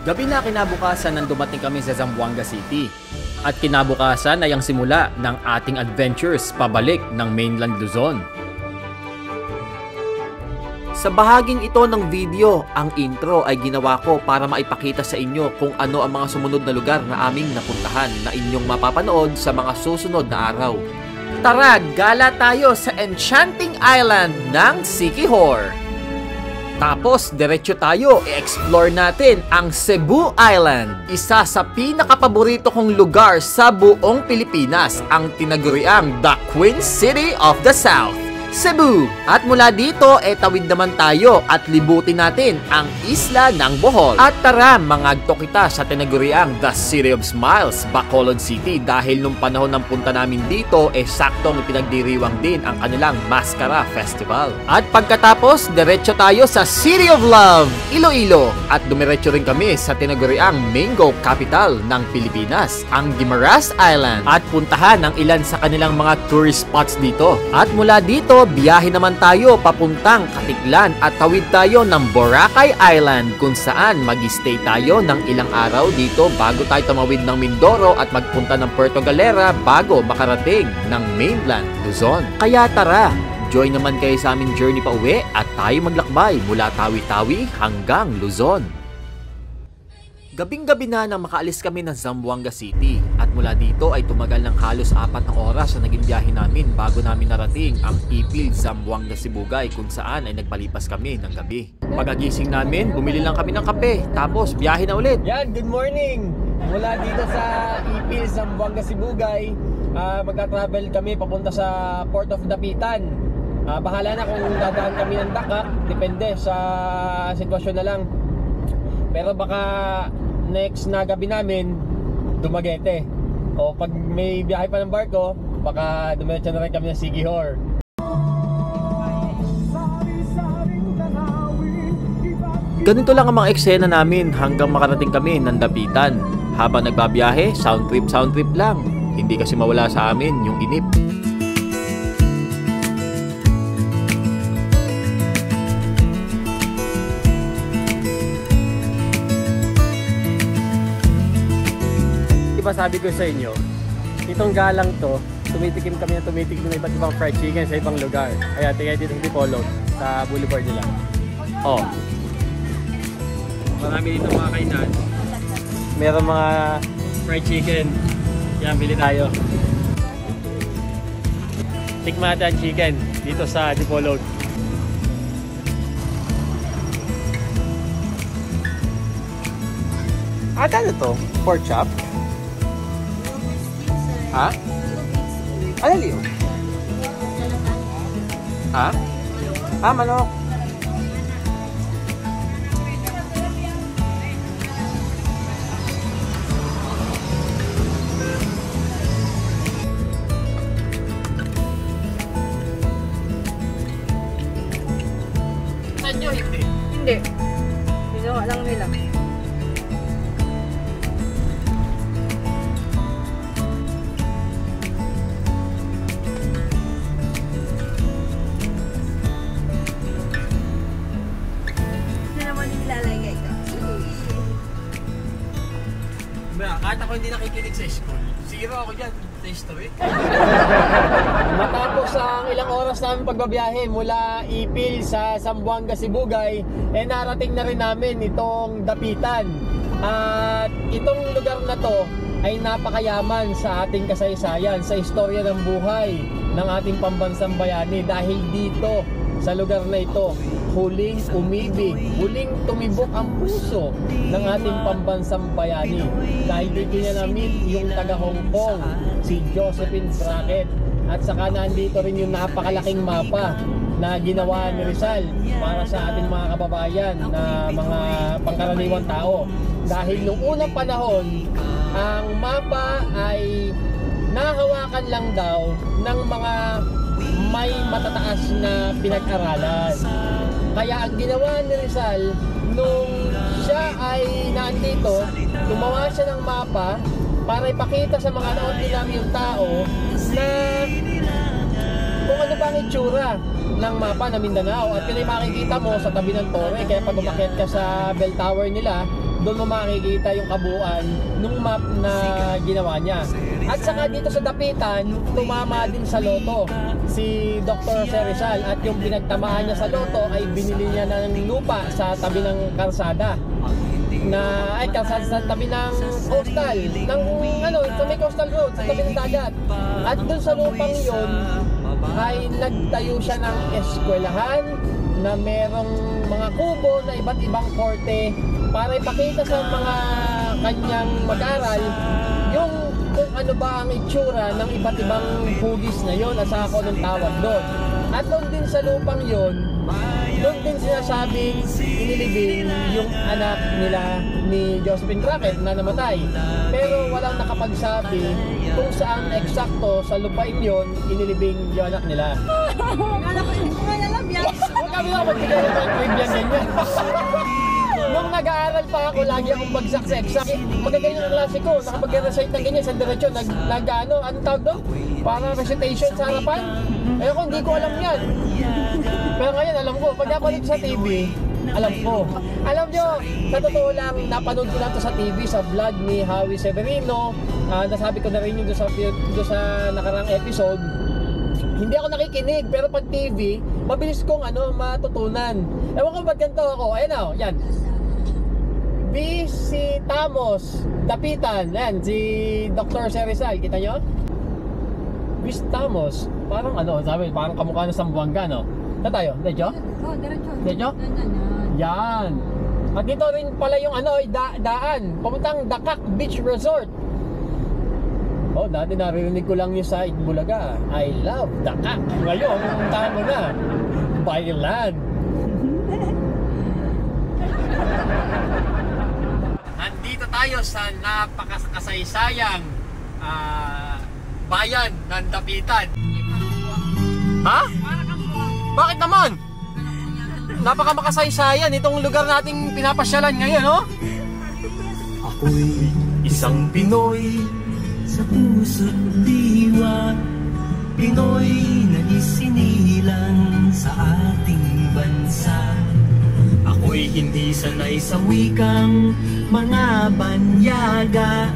Gabi na kinabukasan nang dumating kami sa Zamboanga City. At kinabukasan ay ang simula ng ating adventures pabalik ng mainland Luzon. Sa bahaging ito ng video, ang intro ay ginawa ko para maipakita sa inyo kung ano ang mga sumunod na lugar na aming napuntahan na inyong mapapanood sa mga susunod na araw. Tara, gala tayo sa Enchanting Island ng Siquijor. Tapos, diretso tayo, i-explore natin ang Cebu Island. Isa sa pinakapaborito kong lugar sa buong Pilipinas, ang tinaguriang The Queen City of the South, Cebu. At mula dito, tawid naman tayo at libutin natin ang isla ng Bohol. At tara, mangagto kita sa tinaguriang The City of Smiles, Bacolod City, dahil nung panahon ng punta namin dito, saktong pinagdiriwang din ang kanilang Mascara Festival. At pagkatapos, diretso tayo sa City of Love, Iloilo. At dumiretso rin kami sa tinaguriang Mango Capital ng Pilipinas, ang Guimaras Island. At puntahan ang ilan sa kanilang mga tourist spots dito. At mula dito, biyahe naman tayo papuntang Katiklan at tawid tayo ng Boracay Island kung saan mag-stay tayo ng ilang araw dito bago tayo tumawid ng Mindoro at magpunta ng Puerto Galera bago makarating ng mainland Luzon. Kaya tara, join naman kayo sa aming journey pa uwi at tayo maglakbay mula Tawi-Tawi hanggang Luzon. Gabing-gabi na nang makaalis kami ng Zamboanga City at mula dito ay tumagal ng halos 4 na oras na naging biyahe namin bago namin narating ang Ipil, Zamboanga, Sibugay kung saan ay nagpalipas kami ng gabi. Pagkagising namin, bumili lang kami ng kape tapos biyahe na ulit. Yan, good morning! Mula dito sa Ipil, Zamboanga, Sibugay, magka-travel kami papunta sa Port of Dapitan. Bahala na kung dadaan kami ng Dakak, depende sa sitwasyon na lang. Pero baka next na gabi namin, Dumaguete. O pag may biyahe pa ng barko, baka dumiretso na rin kami ng Siquijor. Ganito lang ang mga eksena namin hanggang makarating kami ng Dapitan. Habang nagbabiyahe, sound trip lang. Hindi kasi mawala sa amin yung inip. Sabi ko sa inyo, itong galang to, tumitikim kami ng iba't ibang fried chicken sa ibang lugar. Kaya tingnan dito sa Dipolog, sa boulevard nila. Oh. Marami dito mga kainan. Meron mga fried chicken. Yan, bili tayo. Tikman natin ang chicken dito sa Dipolog. Ano to? Pork chop? Ha? Ano liyo? Ha? Manok. Saan nyo hindi? Hindi. Ginawa lang nila. Kahit ako hindi nakikinig sa school, zero ako dyan sa history. Matapos ang ilang oras namin pagbabiyahe mula Ipil sa Zamboanga, Sibugay, narating na rin namin itong Dapitan. At itong lugar na to ay napakayaman sa ating kasaysayan, sa istorya ng buhay ng ating pambansang bayani dahil dito sa lugar na ito huling umibig, huling tumibok ang puso ng ating pambansang bayani dahil dito niya na-meet yung taga Hong Kong, si Josephine Brackett. At saka nandito rin yung napakalaking mapa na ginawa ni Rizal para sa ating mga kababayan na mga pangkaraniwang tao. Dahil noong unang panahon, ang mapa ay nahawakan lang daw ng mga may matataas na pinag-aralan. Kaya ang ginawa ni Rizal, nung siya ay nandito, gumawa siya ng mapa para ipakita sa mga ordinaryong tao na kung ano ba ang itsura ng mapa ng Mindanao. At yun ay makikita mo sa tabi ng tore. Kaya pag umakyat ka sa bell tower nila, doon mo makikita yung kabuuan nung map na ginawa niya. At saka dito sa Dapitan, tumama din sa loto si Dr. Serizal, at yung pinagtamaan niya sa loto ay binili niya ng lupa sa tabi ng kalsada sa tabi ng coastal, sa may coastal road, sa tabi ng dagat. At dun sa lupang yon ay nagtayo siya ng eskwelahan na merong mga kubo na iba't ibang korte para ipakita sa mga kanyang mag-aral yung kung ano ba ang itsura ng iba't ibang hugis na yon at saka kung anong tawag doon. At doon din sa lupang yon, doon din sinasabing inilibing yung anak nila ni Josephine Crockett na namatay. Pero walang nakapagsabi kung saan eksakto sa lupain yon inilibing yung anak nila. Ngayon alam yan. Huwag kami lang magbigay ng mga trivia ganyan. Nung nag-aaral pa ako, lagi akong bagsak sa exam. Magaganyan ang klase ko, nakapag-recite ng ganyan sa diretsyon, anong tawag doon? Para recitation sa harapan. Eh ako, hindi ko alam yan. Pero ngayon, alam ko, pag napanood sa TV, alam ko. Alam nyo, sa totoo lang, napanood ko lang to sa TV, sa vlog ni Howie Severino. Nasabi ko na rin yung doon sa nakarang episode. Hindi ako nakikinig, pero pag TV, mabilis kong matutunan. Ewan ko ba't ganito ako. Ayan o, yan. Visitamos Dapitan. Yan, si Dr. Serizal. Kita nyo? Visitamos. Parang sabi, parang kamukha ng Zamboanga, no? Saan tayo? Diretso? Oo, diretso. Diretso? Yan. At dito rin pala yung daan. Pamuntang Dakak Beach Resort. Oh, dati naririnig ko lang yung sa Itbulaga. I love Dakak. Ngayon, puntahan mo na. Baylan. Nandito tayo sa napakasaysayang bayan ng Dapitan. Ha? Bakit naman? Napakamakasaysayan itong lugar nating pinapasyalan ngayon, no? Ako'y isang Pinoy sa puso't diwa, Pinoy na isinilang sa ating bansa. Ako'y hindi sanay sa wikang mga banyaga.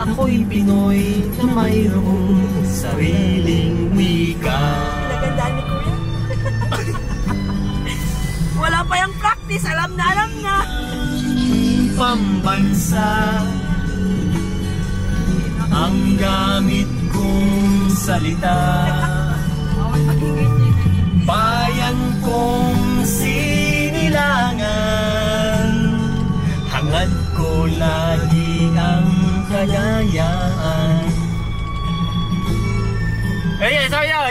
Ako'y Pinoy na mayroong sariling wika. Nagandaan ni Kuya. Wala pa yung practice, alam na. Pambansa ang gamit kong salita, bayan kong sinilangan, hangad ko lagi ang kagayaan.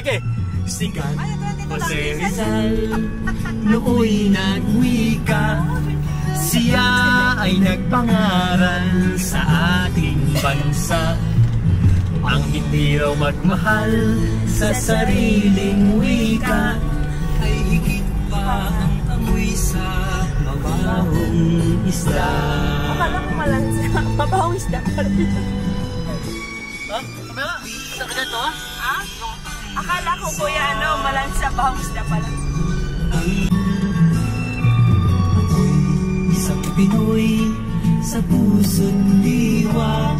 Okay. Sikat Jose Rizal nooy nagwika, siya ay nagpangaral sa ating bansa. Ang hindi raw magmahal sa sariling wika ay higit pa ang amoy sa mabahong isda. Akala ko malansa. Mabahong isda pa rin. Ha? Kamera? Sa kanya to? Ha? Akala ko Kuya malansa, bahong isda pa rin. Ako'y isang Pinoy sa puso't diwa,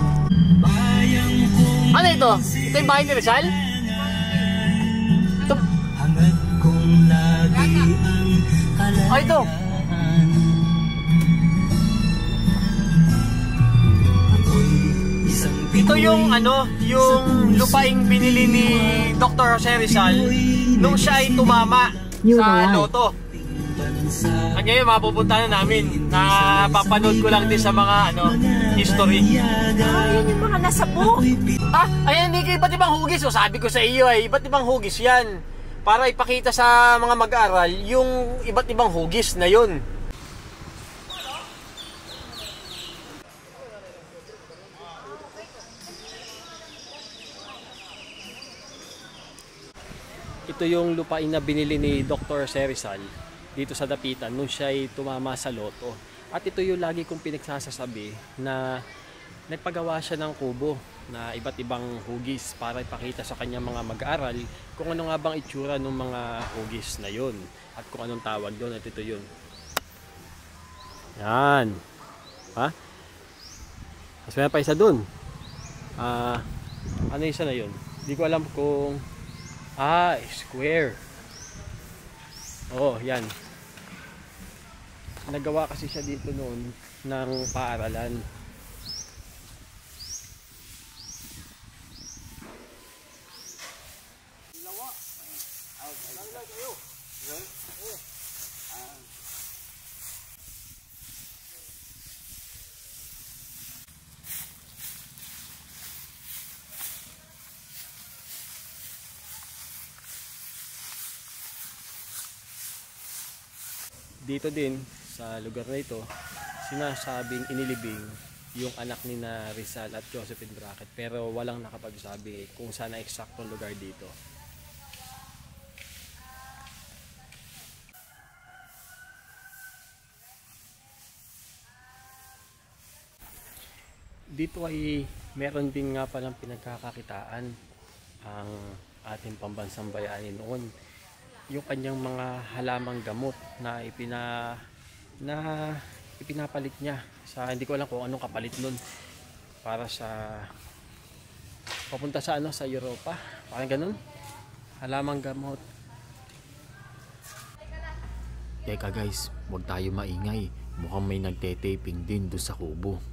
bayang kong Ano ito? Ito yung bahay ni Rizal? Ito. hangad kong lagi ang kalayaan. Oh, ito. Ako'y isang Pinoy. Ito yung yung lupaing binili ni Dr. Jose Rizal nung siya ay tumama sa loto. At ngayon mapupunta na namin. Napapanood ko lang din sa mga history. Yun yung mga nasa book. Ayan, hindi iba't ibang hugis. O sabi ko sa iyo iba't ibang hugis yan. Para ipakita sa mga mag-aaral yung iba't ibang hugis na yun. Ito yung lupain na binili ni Dr. Serizal dito sa Dapitan nung siya ay tumama sa loto. At ito yung lagi kong pinagsasasabi na nagpagawa siya ng kubo na iba't ibang hugis para ipakita sa kanya mga mag-aaral kung ano nga bang itsura ng mga hugis na yun at kung anong tawag doon. At ito yun. Yan. Ha? Mas meron pa isa dun. Ano isa na yun? Hindi ko alam kung... square. Oo, yan. Nagawa kasi siya dito noon ng paaralan. Dito din sa lugar na ito, sinasabing inilibing yung anak ni na Rizal at Josephine Bracket, pero walang nakapagsabi kung saan ang eksaktong lugar dito. Dito ay meron din nga palang pinagkakakitaan ang ating pambansang bayani noon, yung kanyang mga halamang gamot na ipinapalit niya sa, hindi ko alam kung anong kapalit nun, para sa papunta sa sa Europa, parang ganun, halamang gamot. Teka guys, huwag tayo maingay. Mukhang may nagte-taping din doon sa kubo.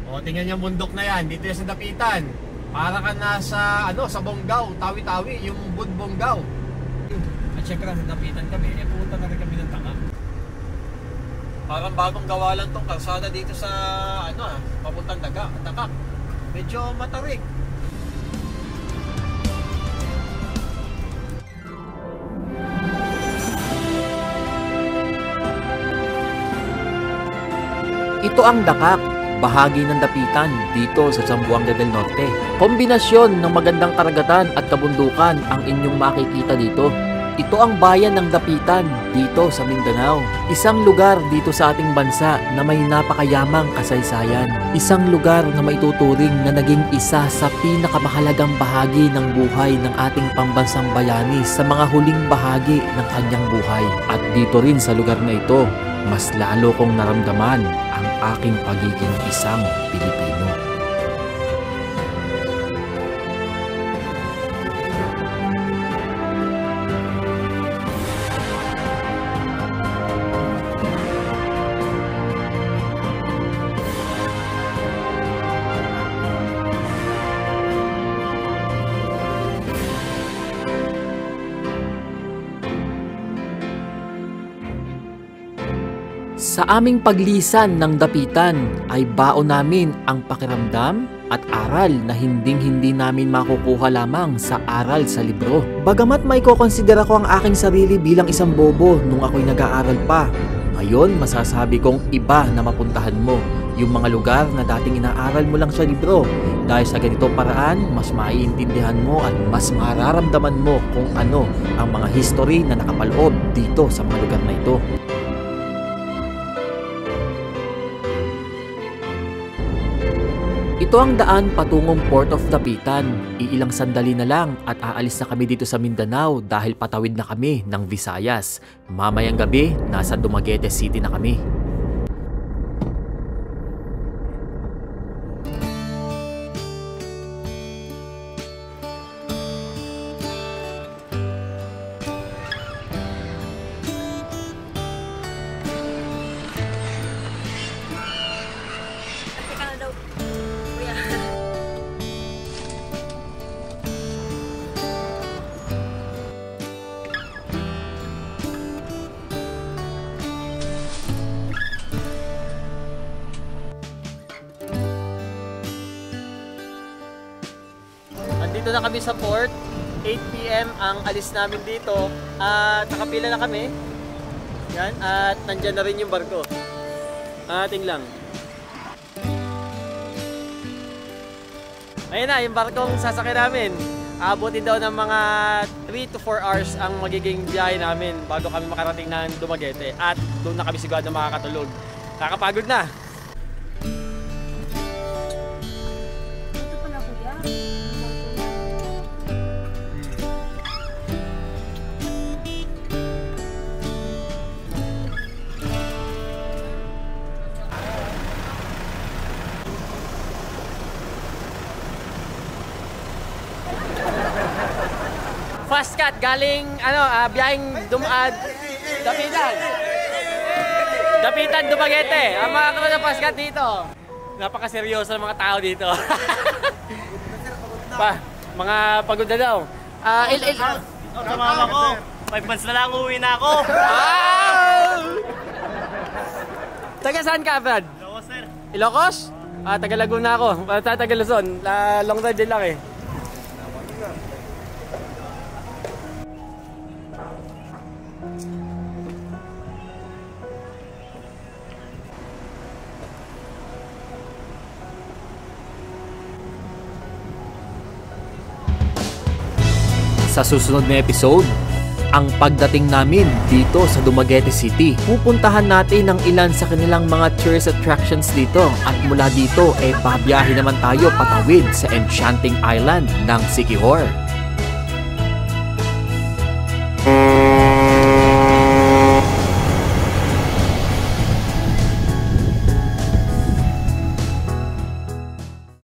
O, tingnan yung bundok na yan, dito yan sa Dapitan. Para ka nasa, sa Bonggao, Tawi-Tawi, yung Bonggao. At syempre, sa Dapitan kami, pupunta na rin kami ng Takak. Parang bagong gawa lang tong kalsada dito sa, papuntang Takak. Medyo matarik. Ito ang Dakak, bahagi ng Dapitan dito sa Zamboanga del Norte. Kombinasyon ng magandang karagatan at kabundukan ang inyong makikita dito. Ito ang bayan ng Dapitan dito sa Mindanao. Isang lugar dito sa ating bansa na may napakayamang kasaysayan. Isang lugar na maituturing na naging isa sa pinakamahalagang bahagi ng buhay ng ating pambansang bayani sa mga huling bahagi ng kanyang buhay. At dito rin sa lugar na ito, mas lalo kong naramdaman ang aking pagiging isang Pilipino. Sa aming paglisan ng Dapitan ay baon namin ang pakiramdam at aral na hinding-hindi namin makukuha lamang sa aral sa libro. Bagamat may kukonsidera ko ang aking sarili bilang isang bobo nung ako'y nag-aaral pa, ngayon masasabi kong iba na mapuntahan mo yung mga lugar na dating inaaral mo lang sa libro. Dahil sa ganitong paraan, mas maiintindihan mo at mas mararamdaman mo kung ano ang mga history na nakapaloob dito sa mga lugar na ito. Ito ang daan patungong Port of Dapitan. Iilang sandali na lang at aalis na kami dito sa Mindanao dahil patawid na kami ng Visayas. Mamayang gabi, nasa Dumaguete City na kami. Dito na kami sa port, 8 PM ang alis namin dito at nakapila na kami. Yan, at nandyan na rin yung barko. Ating lang. Ayun na, yung barkong sasakyan namin. Abutin daw ng mga 3 to 4 hours ang magiging biyahe namin bago kami makarating ng Dumaguete. At doon na kami sigurado makakatulog. Kakapagod na. Ito pala kuya. Fast cut galing biyaheng Dapitan Dumaguete. Ang mga kapatid na fast cut dito. Napakaseryoso ng mga tao dito. Mga pagod na daw. Sa mama ko, 5 months na lang uwi na ako. Taga saan ka, Brad? Ilocos, sir. Ilocos? Taga Laguna ako. Taga Luzon. Long ride din lang eh. Sa susunod na episode, ang pagdating namin dito sa Dumaguete City. Pupuntahan natin ang ilan sa kanilang mga tourist attractions dito at mula dito babiyahe naman tayo patawid sa enchanting island ng Siquijor.